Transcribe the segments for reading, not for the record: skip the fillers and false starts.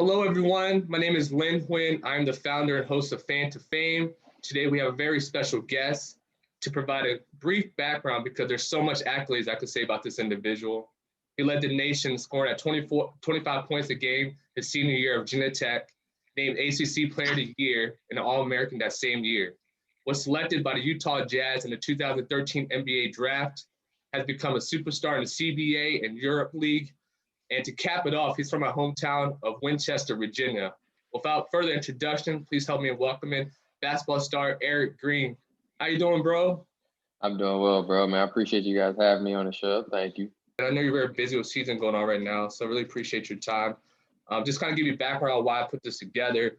Hello, everyone. My name is Lin Huyn. I'm the founder and host of Fan to Fame. Today, we have a very special guest to provide a brief background because there's so much accolades I could say about this individual. He led the nation scoring at 25 points a game his senior year of Virginia Tech, named ACC Player of the Year and an All-American that same year. Was selected by the Utah Jazz in the 2013 NBA draft, has become a superstar in the CBA and EuroLeague. And to cap it off, he's from my hometown of Winchester, Virginia. Without further introduction, please help me in welcoming basketball star Erick Green. How you doing, bro? I'm doing well, bro, man. I appreciate you guys having me on the show. Thank you. And I know you're very busy with season going on right now, so I really appreciate your time. Just kind of give you background on why I put this together.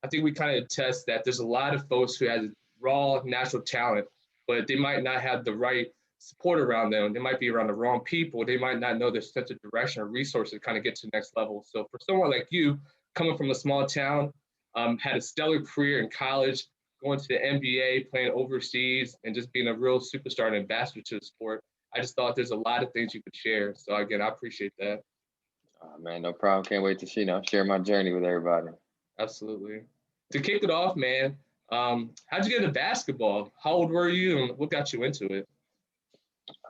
I think we kind of attest that there's a lot of folks who has raw natural talent, but they might not have the right support around them. They might be around the wrong people. They might not know the sense of direction or resources to kind of get to the next level. So for someone like you, coming from a small town, had a stellar career in college, going to the NBA, playing overseas, and just being a real superstar and ambassador to the sport, I just thought there's a lot of things you could share. So again, I appreciate that. Man, no problem. Can't wait to share my journey with everybody. Absolutely. To kick it off, man, how'd you get into basketball? How old were you, and what got you into it?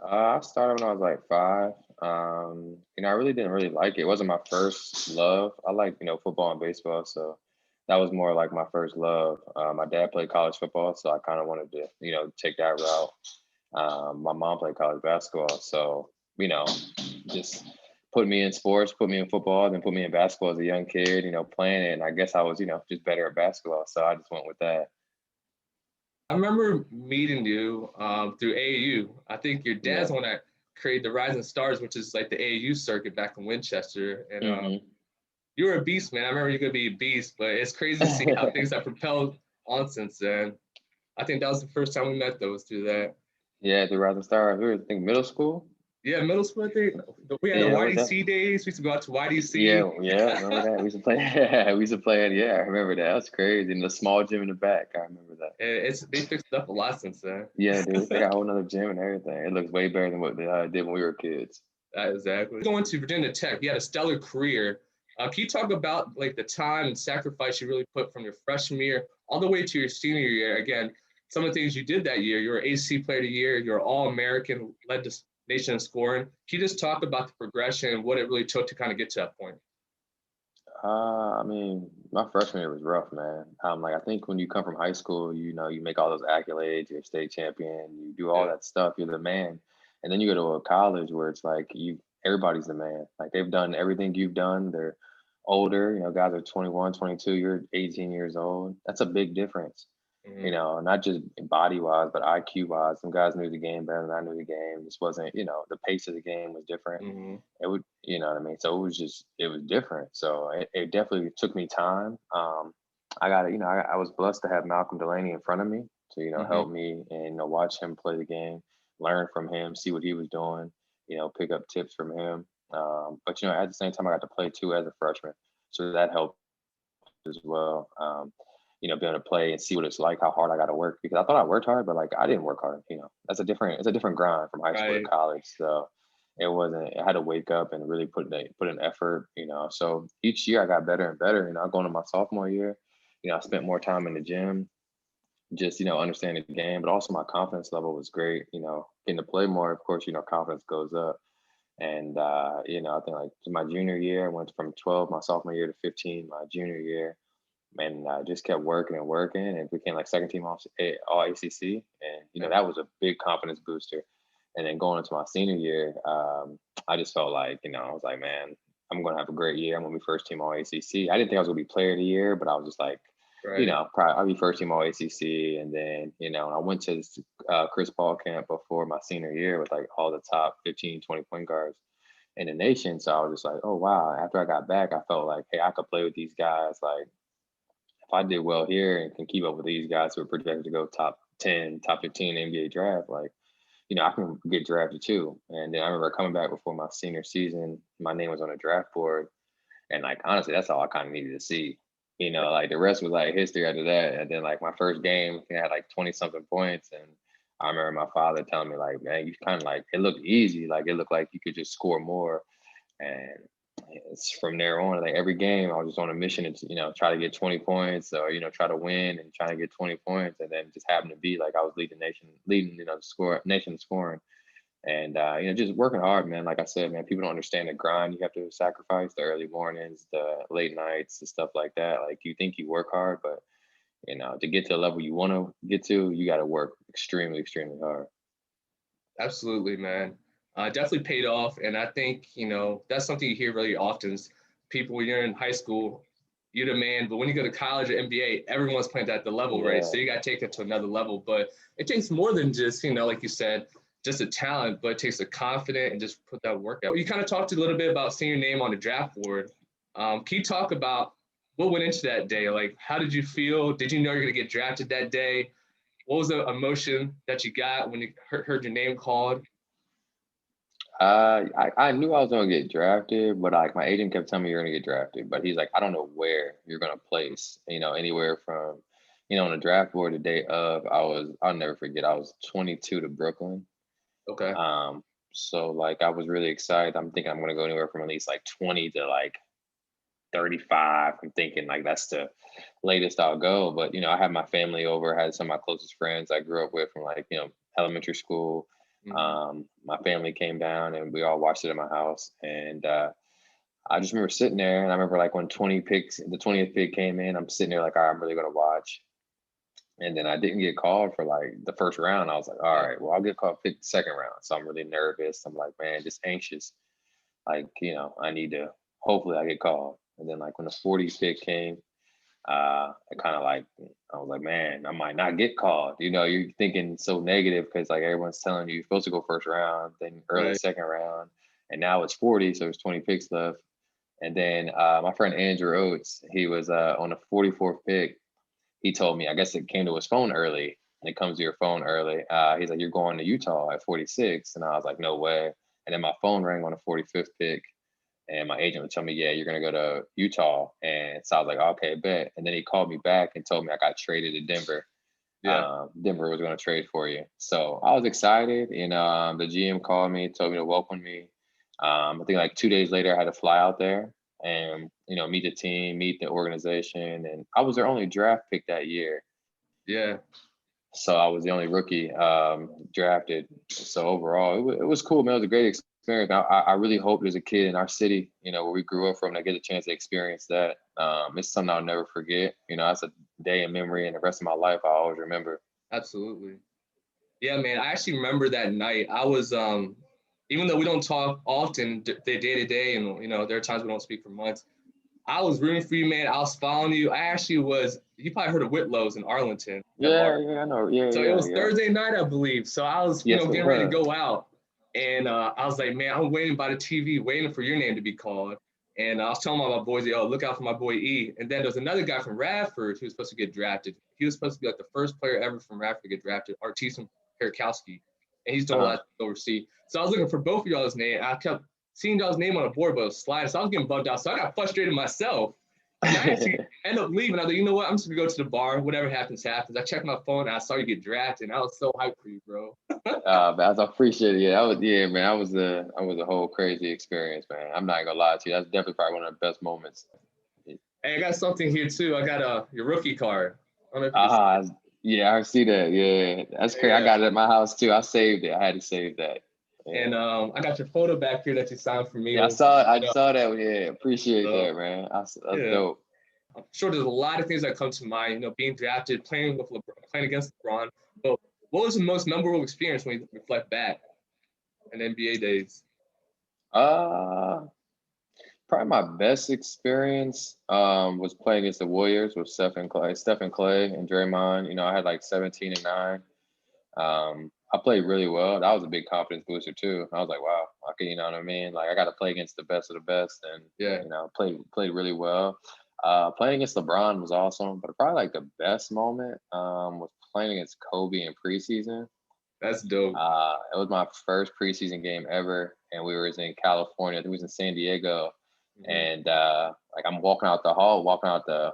I started when I was like 5. I really didn't really like it. It wasn't my first love. I like, football and baseball. So that was more like my first love. My dad played college football, so I kind of wanted to, take that route. My mom played college basketball. So, just put me in sports, put me in football, then put me in basketball as a young kid, playing it. And I guess I was, just better at basketball. So I just went with that. I remember meeting you through AAU. I think your dad's Yeah. the one that created the Rising Stars, which is like the AAU circuit back in Winchester. And you were a beast, man. I remember you're going to be a beast, but it's crazy to see how things have propelled on since then. I think that was the first time we met, though, was through that. Yeah, the Rising Star. We were, I think, middle school. Yeah, middle school, I think. We had the Yeah, YDC days. We used to go out to YDC. Yeah, remember that? We used to play. Yeah, we used to play it. Yeah, I remember that. That's crazy. In the small gym in the back, I remember that. They fixed it up a lot since then. Yeah, dude, they got a whole nother gym and everything. It looks way better than what they did when we were kids. Exactly. Going to Virginia Tech, you had a stellar career. Can you talk about like the time and sacrifice you really put from your freshman year all the way to your senior year? Again, some of the things you did that year. You were ACC Player of the Year. You're All-American, led the nation in scoring. Can you just talk about the progression and what it really took to kind of get to that point? My freshman year was rough, man. I think when you come from high school, you make all those accolades, you're a state champion, you do all that stuff, you're the man. And then you go to a college where it's like everybody's the man. Like they've done everything you've done. They're older, guys are 21, 22, you're 18 years old. That's a big difference. Not just body wise, but IQ wise. Some guys knew the game better than I knew the game. This wasn't, the pace of the game was different. It would, you know what I mean? So it was different. So it definitely took me time. I was blessed to have Malcolm Delaney in front of me to, help me and, watch him play the game, learn from him, see what he was doing, pick up tips from him. But, at the same time, I got to play too as a freshman. So that helped as well. Being able to play and see what it's like, how hard I got to work, because I thought I worked hard, but like I didn't work hard. It's a different grind from high school to college. So I had to wake up and really put an effort, So each year I got better and better. Going to my sophomore year, I spent more time in the gym, just, understanding the game, but also my confidence level was great. Getting to play more, of course, confidence goes up. And, I think like my junior year, I went from 12 my sophomore year to 15 my junior year. And I just kept working and working and became like second team all ACC. And, that was a big confidence booster. And then going into my senior year, I just felt like, I was like, man, I'm going to have a great year. I'm going to be first team all ACC. I didn't think I was going to be player of the year, but I was just like, probably I'll be first team all ACC. And then, I went to this Chris Paul camp before my senior year with like all the top 15, 20 point guards in the nation. So I was just like, oh, wow. After I got back, I felt like, hey, I could play with these guys. Like, if I did well here and can keep up with these guys who are projected to go top 10, top 15 NBA draft, like, I can get drafted too. And then I remember coming back before my senior season, my name was on the draft board. And like, honestly, that's all I kind of needed to see. Like the rest was like history after that. And then like my first game, I had like 20 something points. And I remember my father telling me like, man, you kind of like, it looked easy. Like it looked like you could just score more. And it's from there on, like every game, I was just on a mission to, try to get 20 points or, try to win and try to get 20 points. And then just happened to be like I was leading, nation scoring. And, just working hard, man. Like I said, man, people don't understand the grind you have to sacrifice, the early mornings, the late nights, and stuff like that. Like you think you work hard, but, to get to the level you want to get to, you got to work extremely, extremely hard. Absolutely, man. Definitely paid off. And I think, that's something you hear really often is people, when you're in high school, you're the man. But when you go to college or NBA, everyone's playing at the level, right? So you got to take it to another level. But it takes more than just, like you said, just a talent, but it takes a confidence and just put that work out. You kind of talked a little bit about seeing your name on the draft board. Can you talk about what went into that day? Like, how did you feel? Did you know you're going to get drafted that day? What was the emotion that you got when you heard your name called? I knew I was going to get drafted, but like my agent kept telling me you're going to get drafted. But he's like, I don't know where you're going to place, anywhere from, on the draft board the day of, I'll never forget, I was 22 to Brooklyn. Okay. So like I was really excited. I'm thinking I'm going to go anywhere from at least like 20 to like 35. I'm thinking like that's the latest I'll go. But, I had my family over, had some of my closest friends I grew up with from like, elementary school. My family came down and we all watched it at my house. And I just remember sitting there, and I remember like when the 20th pick came in, I'm sitting there like, all right, I'm really going to watch. And then I didn't get called for like the first round. I was like, all right, well, I'll get called pick the second round. So I'm really nervous. I'm like, man, just anxious. Like, I need to, hopefully I get called. And then like when the 40th pick came, I kind of like, I was like, man, I might not get called. You're thinking so negative because like everyone's telling you you're supposed to go first round, then early second round. And now it's 40, so there's 20 picks left. And then my friend Andrew Oates, he was on the 44th pick. He told me, I guess it came to his phone early, and it comes to your phone early. He's like, you're going to Utah at 46. And I was like, no way. And then my phone rang on the 45th pick, and my agent would tell me, yeah, you're going to go to Utah. And so I was like, okay, bet. And then he called me back and told me I got traded to Denver. Yeah. Denver was going to trade for you. So I was excited. The GM called me, told me to welcome me. I think like 2 days later, I had to fly out there and, meet the team, meet the organization. And I was their only draft pick that year. Yeah. So I was the only rookie drafted. So overall, it was cool, man. It was a great experience. I really hope there's a kid in our city, where we grew up from, that get a chance to experience that. It's something I'll never forget. That's a day in memory, and the rest of my life I'll always remember. Absolutely. Yeah, man. I actually remember that night. I was, even though we don't talk often day to day, and there are times we don't speak for months, I was rooting for you, man. I was following you. I actually was. You probably heard of Whitlow's in Arlington. Yeah, I know. Yeah, so it was Thursday night, I believe. So I was, getting ready to go out, and I was like, man, I'm waiting by the TV, waiting for your name to be called. And I was telling my boys, look out for my boy E. And then there's another guy from Radford who was supposed to get drafted. He was supposed to be like the first player ever from Radford to get drafted, Artisan Perakowski. And he's doing a lot overseas. So I was looking for both of y'all's name. I kept seeing y'all's name on the board, but it was sliding. So I was getting bummed out. So I got frustrated myself. And I actually ended up leaving. I was like, you know what? I'm just going to go to the bar. Whatever happens, happens. I checked my phone and I saw you get drafted. And I was so hyped for you, bro. Man, I appreciate it. Man. That was a whole crazy experience, man. I'm not going to lie to you. That's definitely probably one of the best moments. Hey, I got something here, too. I got your rookie card. Yeah, I see that. Yeah, that's crazy. Yeah. I got it at my house, too. I saved it. I had to save that. Yeah. And I got your photo back here that you signed for me. Yeah, I saw that. Yeah, appreciate that, man. That's dope. I'm sure there's a lot of things that come to mind, being drafted, playing against LeBron. But what was the most memorable experience when you reflect back in NBA days? Probably my best experience was playing against the Warriors with Stephen Clay, and Draymond. I had like 17 and 9. I played really well. That was a big confidence booster too. I was like, wow, okay, you know what I mean? Like I got to play against the best of the best, and played really well. Playing against LeBron was awesome, but probably like the best moment was playing against Kobe in preseason. That's dope. It was my first preseason game ever, and we were in California. I think it was in San Diego. Mm-hmm. And like I'm walking out the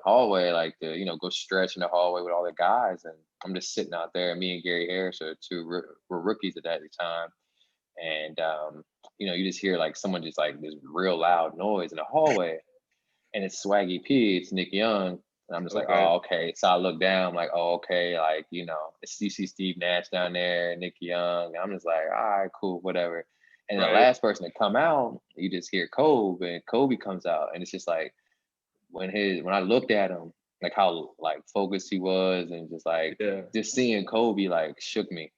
hallway, like to go stretch in the hallway with all the guys, and I'm just sitting out there. Me and Gary Harris are were rookies at that time, and you just hear like someone just like this real loud noise in the hallway, and it's Swaggy P, it's Nick Young. And I'm just like, Okay. oh, okay. So I look down, I'm like, oh, okay, like, you see Steve Nash down there, Nick Young. And I'm just like, all right, cool, whatever. And the Right. last person to come out, you just hear Kobe, and Kobe comes out, and it's just like when I looked at him, like how like focused he was, and just like Yeah. just seeing Kobe like shook me.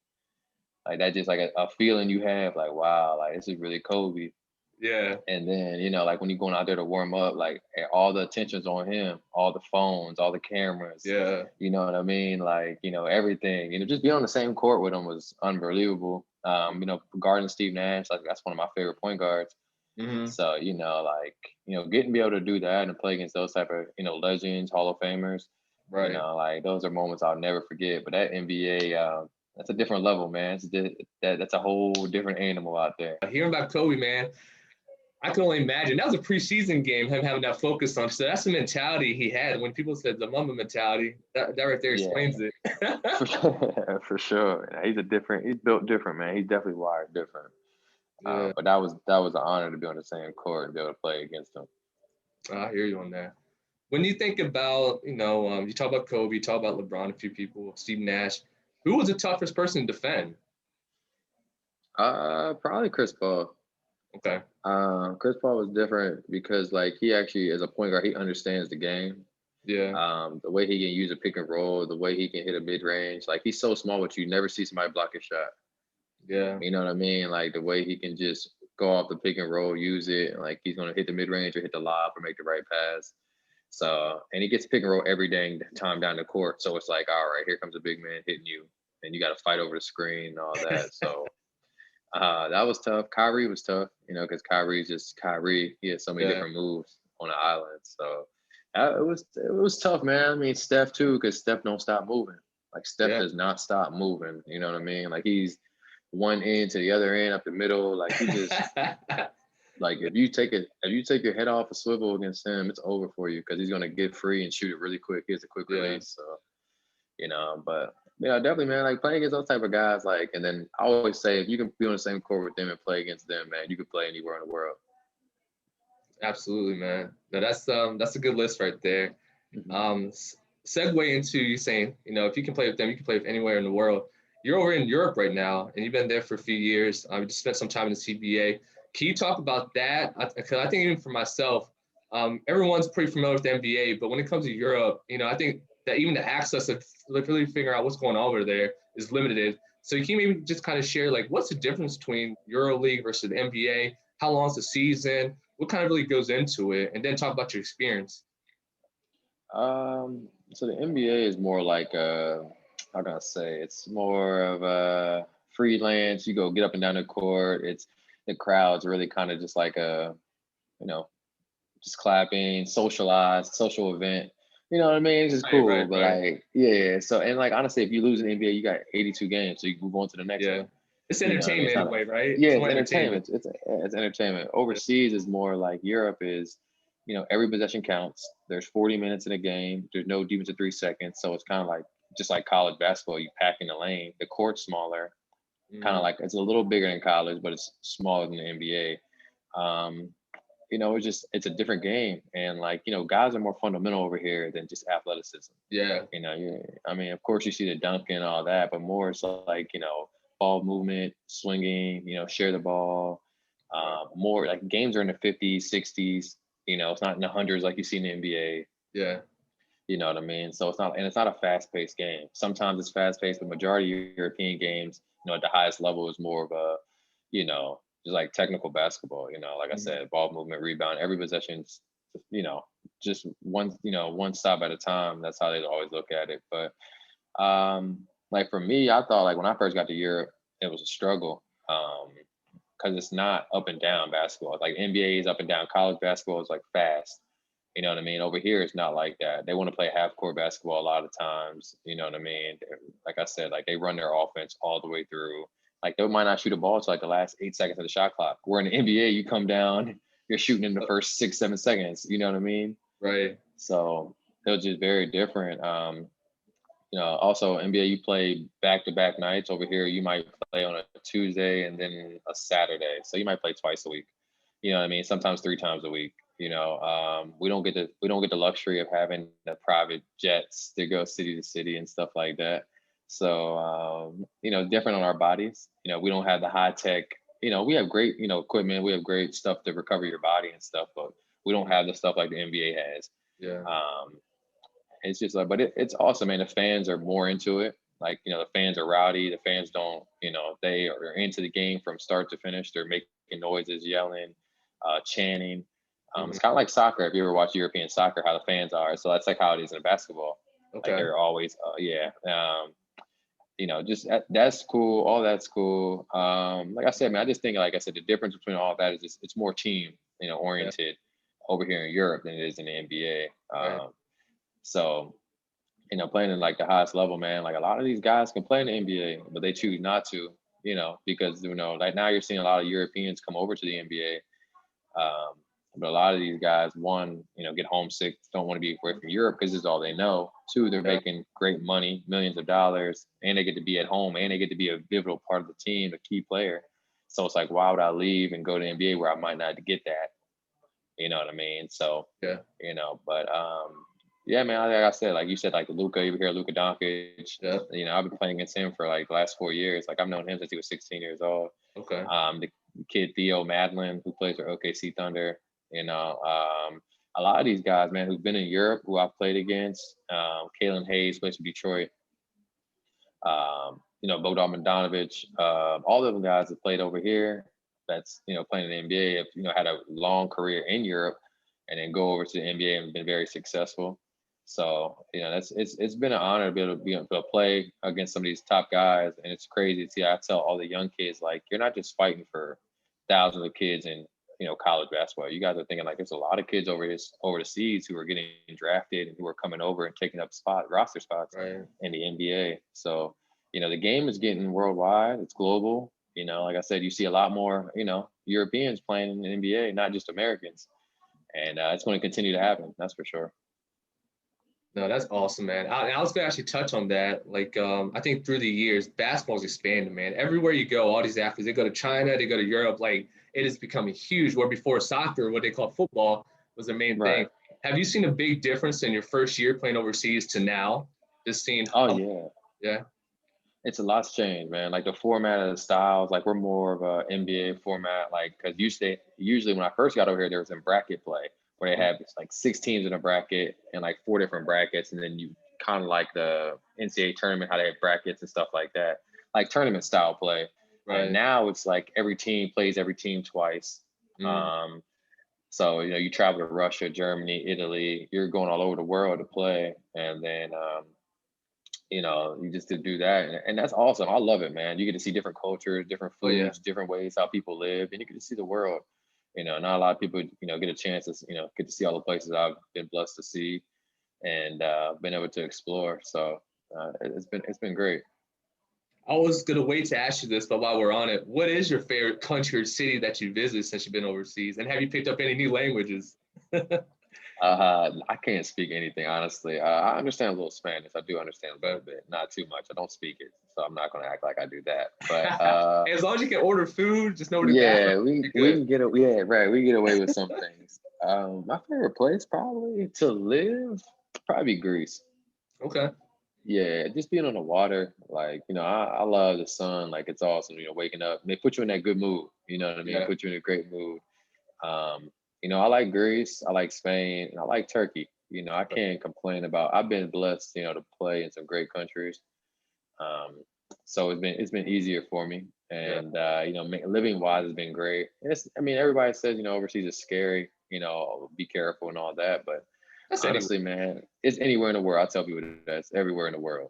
Like that just like a feeling you have, like, wow, like this is really Kobe. Yeah. And then, like when you're going out there to warm up, like all the attention's on him, all the phones, all the cameras. Yeah. You know what I mean? Like, everything. Just being on the same court with him was unbelievable. Guarding Steve Nash, like that's one of my favorite point guards. Mm-hmm. So, getting to be able to do that and play against those type of, legends, Hall of Famers, Right. like those are moments I'll never forget. But that NBA, that's a different level, man. That's a whole different animal out there. Hearing about Kobe, man, I can only imagine. That was a preseason game, him having that focus on. So that's the mentality he had. When people said the Mamba mentality, that right there explains it. For sure. He's built different, man. He's definitely wired different. Yeah. But that was an honor to be on the same court and be able to play against him. I hear you on that. When you think about, you talk about Kobe, you talk about LeBron, a few people, Steve Nash. Who was the toughest person to defend? Probably Chris Paul. Okay. Chris Paul was different because, like, he actually, as a point guard, he understands the game. Yeah. The way he can use a pick and roll, the way he can hit a mid range. Like, he's so small, but you never see somebody block his shot. Yeah. You know what I mean? Like, the way he can just go off the pick and roll, use it. Like, he's going to hit the mid range or hit the lob or make the right pass. So, and he gets pick and roll every dang time down the court. So it's like, all right, here comes a big man hitting you, and you got to fight over the screen and all that. So that was tough. Kyrie was tough, because Kyrie's just Kyrie. He has so many different moves on the island. So it was tough, man. I mean, Steph too, because Steph don't stop moving. Like Steph does not stop moving. You know what I mean? Like he's one end to the other end, up the middle. Like he just like if you take your head off a swivel against him, it's over for you because he's gonna get free and shoot it really quick. He has a quick release. So but yeah, definitely, man. Like playing against those type of guys, like, and then I always say if you can be on the same court with them and play against them, man, you can play anywhere in the world. Absolutely, man. No, that's a good list right there. Mm-hmm. Segue into you saying, if you can play with them, you can play with anywhere in the world. You're over in Europe right now, and you've been there for a few years. You just spent some time in the CBA. Can you talk about that? Because I think even for myself, everyone's pretty familiar with the NBA, but when it comes to Europe, I think that even the access of really figure out what's going on over there is limited. So can you maybe just kind of share, like, what's the difference between EuroLeague versus the NBA? How long is the season? What kind of really goes into it? And then talk about your experience. So the NBA is more like how can I say? It's more of a freelance. You go get up and down the court. It's the crowd's really kind of just like just clapping, socialized, social event. You know what I mean? It's just cool. Right. Like, yeah. So, and like, honestly, if you lose in the NBA, you got 82 games. So you move on to the next one. It's entertainment anyway, right? Yeah, it's entertainment. It's entertainment. Overseas is more like Europe is, every possession counts. There's 40 minutes in a game. There's no deep into 3 seconds. So it's kind of like, just like college basketball, you pack in the lane. The court's smaller. Kind of like, it's a little bigger than college, but it's smaller than the NBA. It's a different game. And like, guys are more fundamental over here than just athleticism. Yeah. I mean, of course you see the dunking and all that, but more so like, ball movement, swinging, share the ball. More like games are in the 50s, 60s, it's not in the hundreds like you see in the NBA. Yeah. You know what I mean? So it's not a fast-paced game. Sometimes it's fast-paced, but majority of European games, at the highest level is more of a, just like technical basketball, like I said, ball movement, rebound, every possession's, just one stop at a time. That's how they always look at it. But like for me, I thought like when I first got to Europe, it was a struggle. Because it's not up and down basketball. Like NBA is up and down. College basketball is like fast. You know what I mean? Over here, it's not like that. They want to play half court basketball a lot of times. You know what I mean? Like I said, like they run their offense all the way through. Like they might not shoot a ball to like the last 8 seconds of the shot clock. Where in the NBA, you come down, you're shooting in the first 6, 7 seconds. You know what I mean? Right. So it was just very different. Also NBA, you play back-to-back nights. Over here, you might play on a Tuesday and then a Saturday. So you might play twice a week. You know what I mean? Sometimes 3 times a week. We don't get the luxury of having the private jets to go city to city and stuff like that. So different on our bodies. We don't have the high tech. We have great equipment. We have great stuff to recover your body and stuff, but we don't have the stuff like the NBA has. Yeah. It's just like, but it's awesome, man. The fans are more into it. Like, the fans are rowdy. The fans don't, they are into the game from start to finish. They're making noises, yelling, chanting. It's kind of like soccer. If you ever watch European soccer, how the fans are. So that's like how it is in basketball. Okay. Like they're always, just that's cool. All that's cool. Like I said, man, I just think, like I said, the difference between all that is just, it's more team, oriented over here in Europe than it is in the NBA. Right. So, playing in like the highest level, man, like a lot of these guys can play in the NBA, but they choose not to, because, like now you're seeing a lot of Europeans come over to the NBA. But a lot of these guys, one, get homesick, don't want to be away from Europe because this is all they know. Two, they're making great money, millions of dollars, and they get to be at home, and they get to be a pivotal part of the team, a key player. So it's like, why would I leave and go to the NBA where I might not get that? You know what I mean? So, but yeah, man, like I said, like you said, like Luka over here, Luka Doncic. Yeah. I've been playing against him for like the last 4 years. Like I've known him since he was 16 years old. Okay. The kid Theo Madeline, who plays for OKC Thunder. A lot of these guys, man, who've been in Europe, who I've played against. Kalen Hayes plays for Detroit. Bogdan Bogdanovic. All of them guys that played over here. That's playing in the NBA. Have had a long career in Europe, and then go over to the NBA and been very successful. So it's been an honor to be able to play against some of these top guys, and it's crazy to see. I tell all the young kids, like, you're not just fighting for thousands of kids in college basketball. You guys are thinking like there's a lot of kids over the seas who are getting drafted and who are coming over and taking up roster spots in the NBA. So the game is getting worldwide. It's global. Like I said, you see a lot more Europeans playing in the NBA, not just Americans, and it's going to continue to happen. That's for sure. No, that's awesome, man. I was gonna actually touch on that. Like, I think through the years, basketball's expanded, man. Everywhere you go, all these athletes, they go to China, they go to Europe. Like, it is becoming huge. Where before soccer, what they call football, was the main thing. Have you seen a big difference in your first year playing overseas to now? Just seeing. Yeah. It's a lot's changed, man. Like the format of the styles, like we're more of a NBA format. Like, because usually when I first got over here, there was in bracket play, where they have like 6 teams in a bracket and like 4 different brackets. And then you kind of like the NCAA tournament, how they have brackets and stuff like that, like tournament style play. Right. And now it's like every team plays every team twice. So, you travel to Russia, Germany, Italy, you're going all over the world to play. And then, you just to do that. And that's awesome. I love it, man. You get to see different cultures, different foods, different ways how people live, and you get to see the world. Not a lot of people, get a chance to, get to see all the places I've been blessed to see and been able to explore. So it's been great. I was going to wait to ask you this, but while we're on it, what is your favorite country or city that you visited since you've been overseas? And have you picked up any new languages? I can't speak anything, honestly. I understand a little Spanish. I do understand a little bit, not too much. I don't speak it, so I'm not going to act like I do that. But as long as you can order food, just know we can get it. Yeah, right. We get away with some things. My favorite place probably to live, probably Greece. Okay. Yeah, just being on the water, like, I love the sun. Like, it's awesome, waking up. They put you in that good mood. You know what I mean? Put you in a great mood. I like Greece, I like Spain, and I like Turkey. I can't complain about. I've been blessed, to play in some great countries. So it's been easier for me, and living wise has been great. Everybody says overseas is scary. Be careful and all that, but honestly, man, it's anywhere in the world. I tell people that's everywhere in the world.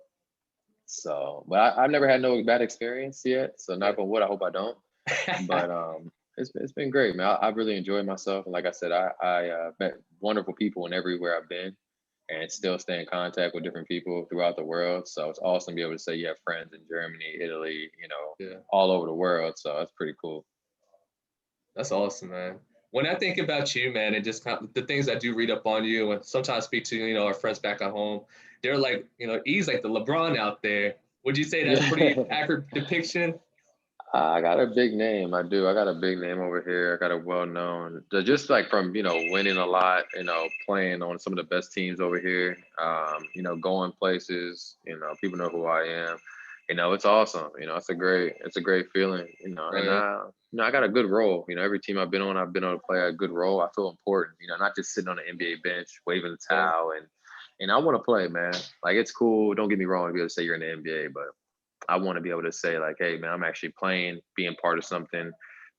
So, but I've never had no bad experience yet. So knock on wood, I hope I don't. But it's been great, man. I've really enjoyed myself. And like I said, I met wonderful people in everywhere I've been, and still stay in contact with different people throughout the world. So it's awesome to be able to say you have friends in Germany, Italy, all over the world. So that's pretty cool. That's awesome, man. when I think about you, man, and just kind of the things I do read up on you, and sometimes speak to our friends back at home, they're like, he's like the LeBron out there. Would you say that's pretty Yeah. accurate depiction? I got a big name. I do. I got a big name over here. I got a well known, just like from, winning a lot, playing on some of the best teams over here, going places, people know who I am. It's awesome. It's a great feeling, and Right. I got a good role. Every team I've been able to play a good role. I feel important, not just sitting on the NBA bench, waving the Yeah. towel and I want to play, man. Like it's cool. Don't get me wrong to be able to say you're in the NBA, but I want to be able to say like, hey man, I'm actually playing, being part of something,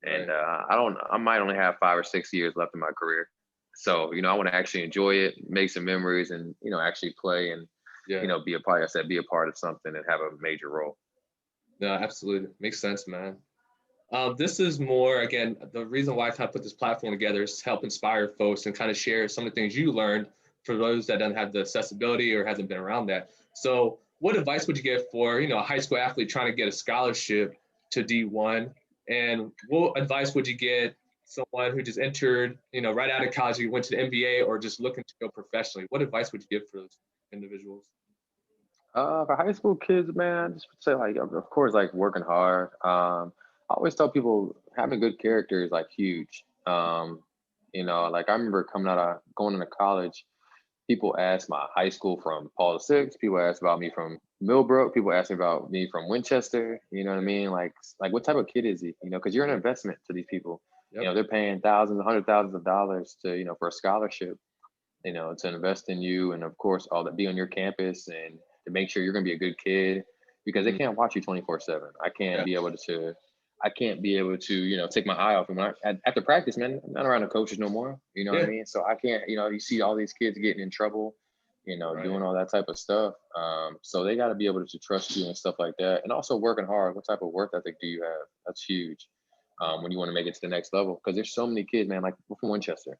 and Right. I might only have 5 or 6 years left in my career, so I want to actually enjoy it, make some memories, and actually play and Yeah. be a part. I said be a part of something and have a major role. No, absolutely. Makes sense, man. This is more, again, the reason why I kind of put this platform together is to help inspire folks and kind of share some of the things you learned for those that don't have the accessibility or hasn't been around that. So what advice would you give for, a high school athlete trying to get a scholarship to D1? And what advice would you get someone who just entered, right out of college, you went to the NBA or just looking to go professionally? What advice would you give for those individuals? For high school kids, man, I just would say like, of course, like working hard. I always tell people having good character is like huge. Like I remember going into college. People ask my high school from Paul VI. People ask about me from Millbrook. People ask me about me from Winchester. You know what I mean? Like what type of kid is he? Because you're an investment to these people. Yep. They're paying thousands, hundred thousands of dollars to, for a scholarship, to invest in you, and of course, all that be on your campus and to make sure you're going to be a good kid, because they Mhm. can't watch you 24/7. Yeah. I can't be able to, take my eye off them. After practice, man, I'm not around the coaches no more. You know what I Yeah. mean? So I can't, you see all these kids getting in trouble, Right. doing all that type of stuff. So they got to be able to trust you and stuff like that. And also working hard. What type of work ethic do you have? That's huge. When you want to make it to the next level, because there's so many kids, man, like we're from Winchester,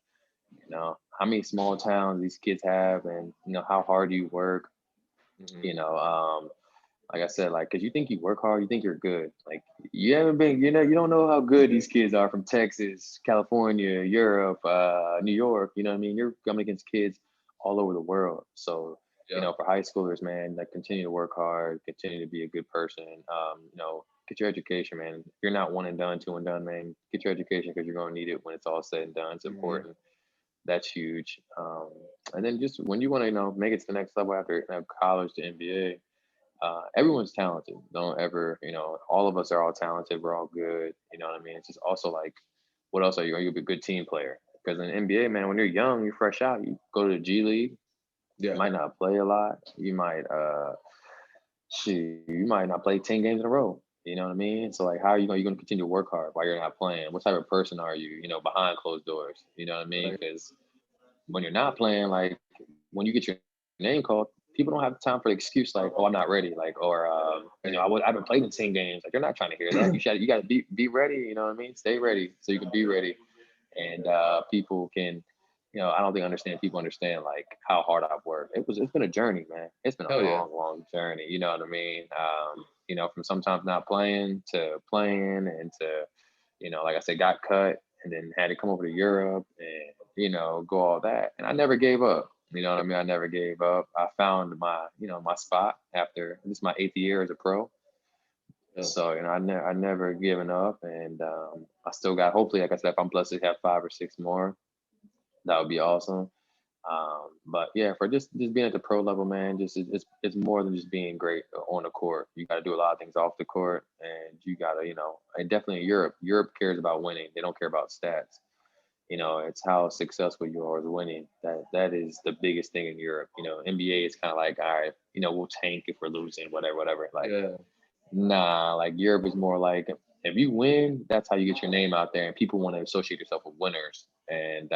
how many small towns these kids have, and how hard you work, Mhm. you know um like I said, like, because you think you work hard, you think you're good. Like, you haven't been, you don't know how good these kids are from Texas, California, Europe, New York. You know what I mean? You're coming against kids all over the world. So, Yeah. for high schoolers, man, like, continue to work hard, continue to be a good person. Get your education, man. If you're not one and done, two and done, man, get your education, because you're going to need it when it's all said and done. It's Mhm. important. That's huge. And then just when you want to, make it to the next level after college to NBA, everyone's talented. Don't ever, all of us are all talented. We're all good. You know what I mean? It's just also like, what else are you? Are you a good team player? Because in the NBA, man, when you're young, you're fresh out. You go to the G League, Yeah. might not play a lot. You might not play 10 games in a row. You know what I mean? So like, how are you going to continue to work hard while you're not playing? What type of person are you? Behind closed doors. You know what I mean? Right. Because when you're not playing, like when you get your name called, people don't have time for the excuse like, "Oh, I'm not ready," like, or Right. I haven't played in 10 games. Like, they're not trying to hear that. You got to be ready. You know what I mean? Stay ready so you can be ready, and people can. I don't think understand people understand like how hard I've worked. It's been a journey, man. It's been a Hell yeah. long, long journey. You know what I mean? From sometimes not playing to playing, and to, like I said, got cut and then had to come over to Europe and, go all that. And I never gave up. You know what I mean? I never gave up. I found my spot after this is my 8th year as a pro. Yeah. So, I never given up, and I still got, hopefully, like I said, if I'm blessed to have 5 or 6 more, that would be awesome. But yeah, for just being at the pro level, man, just it's more than just being great on the court. You got to do a lot of things off the court, and you got to, and definitely in Europe. Europe cares about winning. They don't care about stats. It's how successful you are as winning. That is the biggest thing in Europe. NBA is kind of like, all right, we'll tank if we're losing, whatever, whatever. Like, Yeah. nah, like Europe is more like, if you win, that's how you get your name out there, and people want to associate yourself with winners, and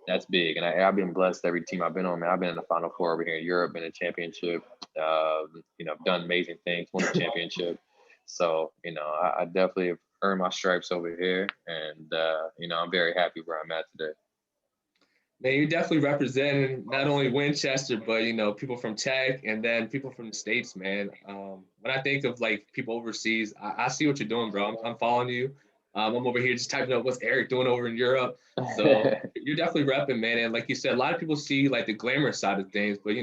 that's big. And I've been blessed every team I've been on. Man, I've been in the Final Four over here in Europe, been in a championship. I've done amazing things, won a championship. So I definitely have earned my stripes over here, and I'm very happy where I'm at today. Man, you're definitely representing not only Winchester, but people from Tech and then people from the States, man. When I think of like people overseas, I see what you're doing, bro. I'm following you. I'm over here just typing up what's Erick doing over in Europe. So you're definitely repping, man. And like you said, a lot of people see like the glamorous side of things, but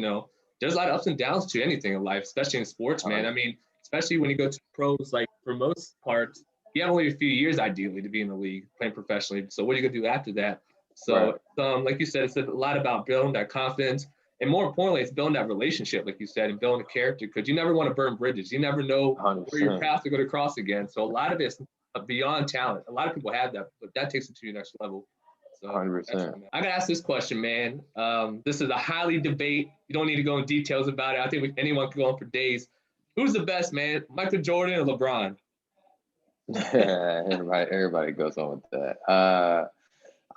there's a lot of ups and downs to anything in life, especially in sports, man. I mean, especially when you go to pros, like for most parts, you have only a few years ideally to be in the league playing professionally. So what are you gonna do after that? Right. So like you said, it's a lot about building that confidence. And more importantly, it's building that relationship, like you said, and building a character, because you never want to burn bridges. You never know 100%. where your paths are going to cross again. So a lot of it's beyond talent. A lot of people have that, but that takes it to your next level. So 100%. I gotta ask this question, man. This is a highly debate. You don't need to go in details about it. I think anyone can go on for days. Who's the best, man? Michael Jordan or LeBron? Everybody goes on with that.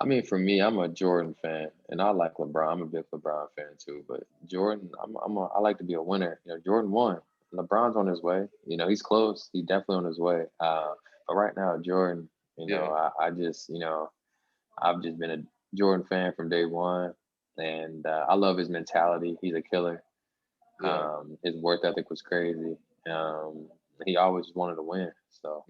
I mean, for me, I'm a Jordan fan, and I like LeBron. I'm a big LeBron fan too. But Jordan, I like to be a winner. Jordan won. LeBron's on his way. He's close. He's definitely on his way. But right now, Jordan, I just, I've just been a Jordan fan from day one, and I love his mentality. He's a killer. Yeah. His work ethic was crazy. He always wanted to win. So,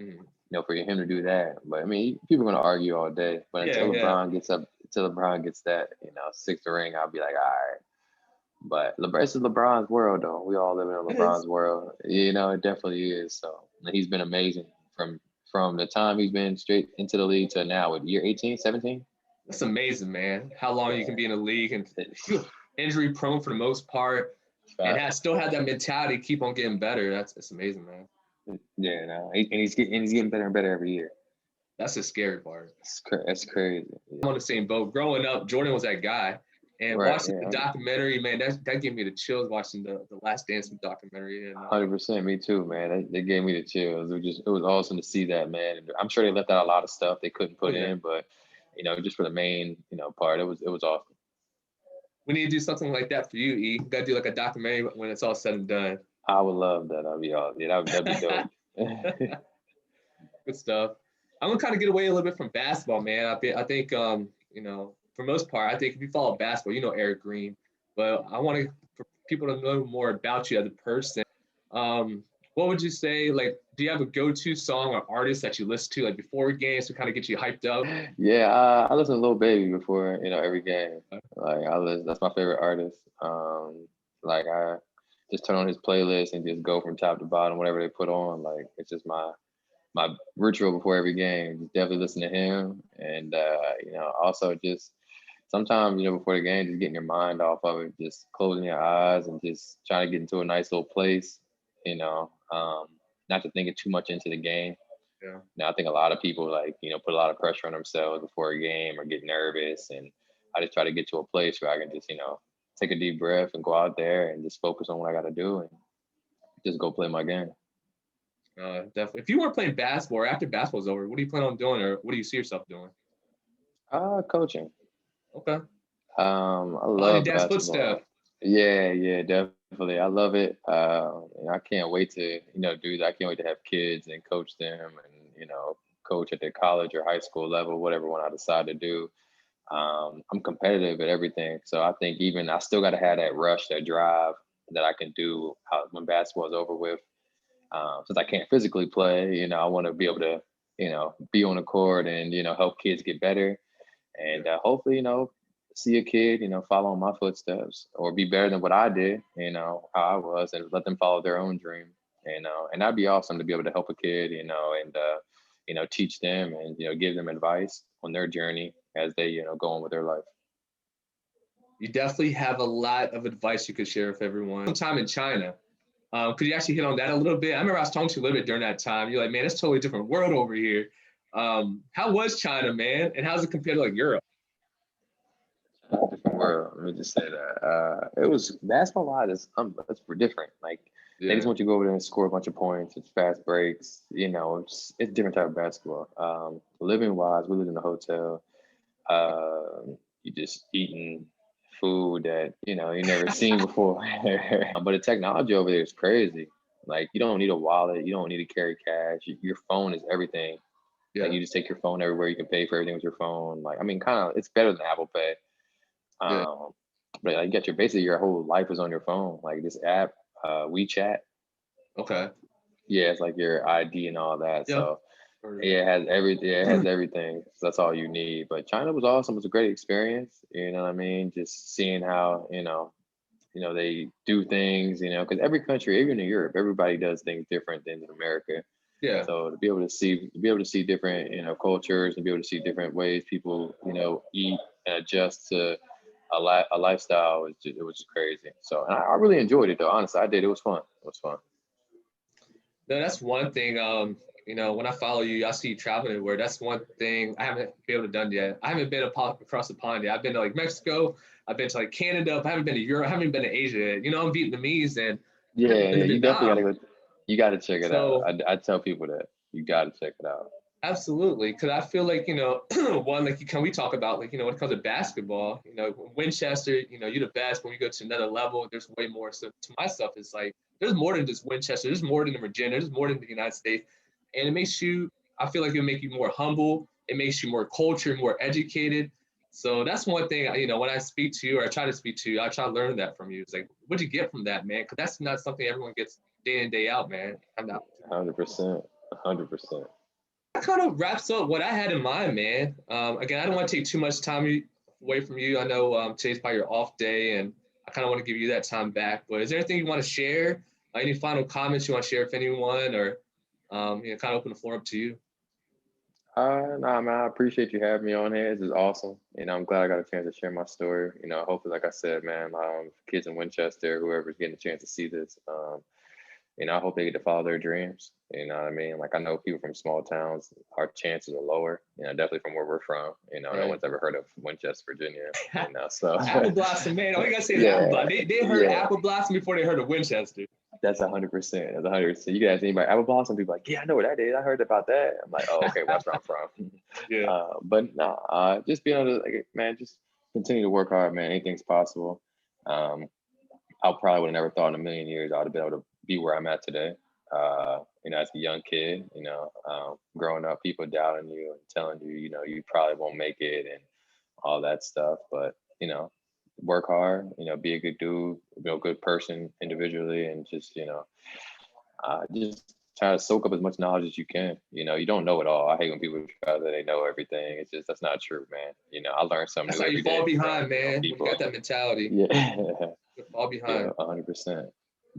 for him to do that. But I mean, people are gonna argue all day. But until LeBron gets that, sixth ring, I'll be like, all right. But this is LeBron's world, though. We all live in LeBron's world. It definitely is. So he's been amazing from the time he's been straight into the league to now. What, year 18, 17? That's amazing, man. How long you can be in the league and injury prone for the most part, and still have that mentality, keep on getting better. That's amazing, man. Yeah, no, and he's getting better and better every year. That's the scary part. That's crazy. Yeah. I'm on the same boat. Growing up, Jordan was that guy. And watching the documentary, man, that gave me the chills watching the Last Dance documentary. 100%, me too, man. They gave me the chills. It was awesome to see that, man. And I'm sure they left out a lot of stuff they couldn't put in, but just for the main, part, it was awesome. We need to do something like that for you, E. You gotta do like a documentary when it's all said and done. I would love that. That'd be awesome. Yeah, that'd be dope. Good stuff. I'm gonna kind of get away a little bit from basketball, man. I think for most part, I think if you follow basketball, you know Erick Green. But I want for people to know more about you as a person. What would you say? Like, do you have a go-to song or artist that you listen to like before games to kind of get you hyped up? Yeah, I listen to Lil Baby before every game. Like that's my favorite artist. Like I just turn on his playlist and just go from top to bottom, whatever they put on. Like it's just my ritual before every game. Just definitely listen to him, and also just sometimes before the game, just getting your mind off of it, just closing your eyes and just trying to get into a nice little place. Not to think too much into the game. Yeah. Now I think a lot of people put a lot of pressure on themselves before a game or get nervous, and I just try to get to a place where I can just take a deep breath and go out there and just focus on what I got to do and just go play my game. Definitely. If you weren't playing basketball or after basketball's over, what do you plan on doing, or what do you see yourself doing? Coaching. Okay. I love Dad's basketball. footstep. Yeah, definitely. I love it. I can't wait to do that. I can't wait to have kids and coach them, and coach at the college or high school level, whatever one I decide to do. I'm competitive at everything, so I think I still got to have that rush, that drive that I can do when basketball is over with. Since I can't physically play, I want to be able to, be on the court and help kids get better, and hopefully, see a kid, follow in my footsteps or be better than what I did, how I was, and let them follow their own dream, and that'd be awesome to be able to help a kid, and teach them and give them advice on their journey as they go on with their life. You definitely have a lot of advice you could share with everyone. Sometime in China, could you actually hit on that a little bit? I remember I was talking to you a little bit during that time. You're like, man, it's totally a different world over here. How was China, man, and how's it compared to like Europe? Different world. Let me just say that. It was basketball wise. It's different. Like they just want you to go over there and score a bunch of points. It's fast breaks. It's a different type of basketball. Living wise, we lived in a hotel. You just eating food that you never seen before. But the technology over there is crazy. Like you don't need a wallet. You don't need to carry cash. Your phone is everything. Yeah. Like you just take your phone everywhere. You can pay for everything with your phone. Like I mean, kind of, it's better than Apple Pay. But like, basically your whole life is on your phone. Like this app, WeChat. Okay. Yeah, it's like your ID and all that. Yeah. So Yeah, it has everything. Yeah, it has everything. So that's all you need. But China was awesome. It was a great experience. You know what I mean? Just seeing how, they do things, because every country, even in Europe, everybody does things different than in America. Yeah. So to be able to see different, cultures, and be able to see different ways people, eat and adjust to a lifestyle, it was just crazy. So and I really enjoyed it though. Honestly, I did. It was fun. It was fun. No, that's one thing. When I follow you, I see you traveling everywhere. That's one thing I haven't been able to done yet. I haven't been across the pond yet. I've been to like Mexico. I've been to like Canada. But I haven't been to Europe. I haven't been to Asia yet. I'm Vietnamese and Yeah, I've never been yeah, to you definitely Vietnam. gotta go. You gotta check it out. So I tell people that you gotta check it out. absolutely, because I feel like one like can we talk about like when it comes to basketball, Winchester, you're the best. When we go to another level, there's way more. So to myself, it's like there's more than just Winchester. There's more than Virginia. There's more than the United States, and it makes you. I feel like it'll make you more humble. It makes you more cultured, more educated. So that's one thing. When I speak to you or I try to speak to you, I try to learn that from you. It's like, what'd you get from that, man? Because that's not something everyone gets day in day out, man. I'm not. 100%. 100%. That kind of wraps up what I had in mind, man. Again, I don't want to take too much time away from you. I know today's probably your off day, and I kind of want to give you that time back. But is there anything you want to share? Any final comments you want to share with anyone, or kind of open the floor up to you? Nah, man, I appreciate you having me on here. This is awesome. I'm glad I got a chance to share my story. Hopefully, like I said, man, kids in Winchester, whoever's getting a chance to see this, I hope they get to follow their dreams. You know what I mean? Like I know people from small towns, our chances are lower. Definitely from where we're from. No Right. one's ever heard of Winchester, Virginia. So Apple Blossom, man. All you gotta say is yeah, Apple Blossom. They heard yeah. Apple Blossom before they heard of Winchester. That's 100%. That's 100%. You can ask anybody, Apple Blossom, people like, yeah, I know what that is. I heard about that. I'm like, oh, okay, well, that's where I'm from. Yeah. But no, just being able to, like, man, just continue to work hard, man. Anything's possible. I probably would have never thought in a million years I would have been able to be where I'm at today. As a young kid, growing up, people doubting you and telling you, you probably won't make it and all that stuff. But, work hard, be a good dude, a good person individually, and just try to soak up as much knowledge as you can. You don't know it all. I hate when people try to say they know everything. It's just, that's not true, man. I learn something That's new how every you day fall from, behind, man. When you people. got that mentality, Yeah. you fall Yeah, behind. 100%.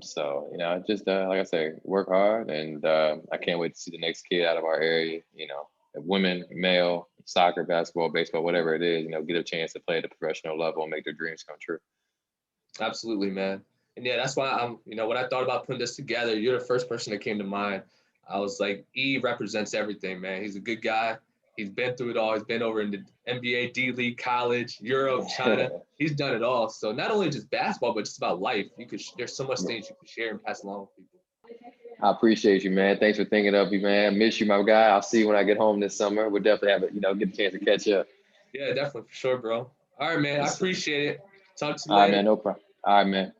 So, just like I say, work hard, and I can't wait to see the next kid out of our area. Women, male, soccer, basketball, baseball, whatever it is. Get a chance to play at a professional level and make their dreams come true. Absolutely, man. And yeah, that's why when I thought about putting this together, you're the first person that came to mind. I was like, E represents everything, man. He's a good guy. He's been through it all. He's been over in the NBA, D League, college, Europe, China. He's done it all. So not only just basketball, but just about life. There's so much things you can share and pass along with people. I appreciate you, man. Thanks for thinking of me, man. Miss you, my guy. I'll see you when I get home this summer. We'll definitely have it, get a chance to catch up. Yeah, definitely, for sure, bro. All right, man. I appreciate it. Talk to you All right, later. man. No problem. All right, man.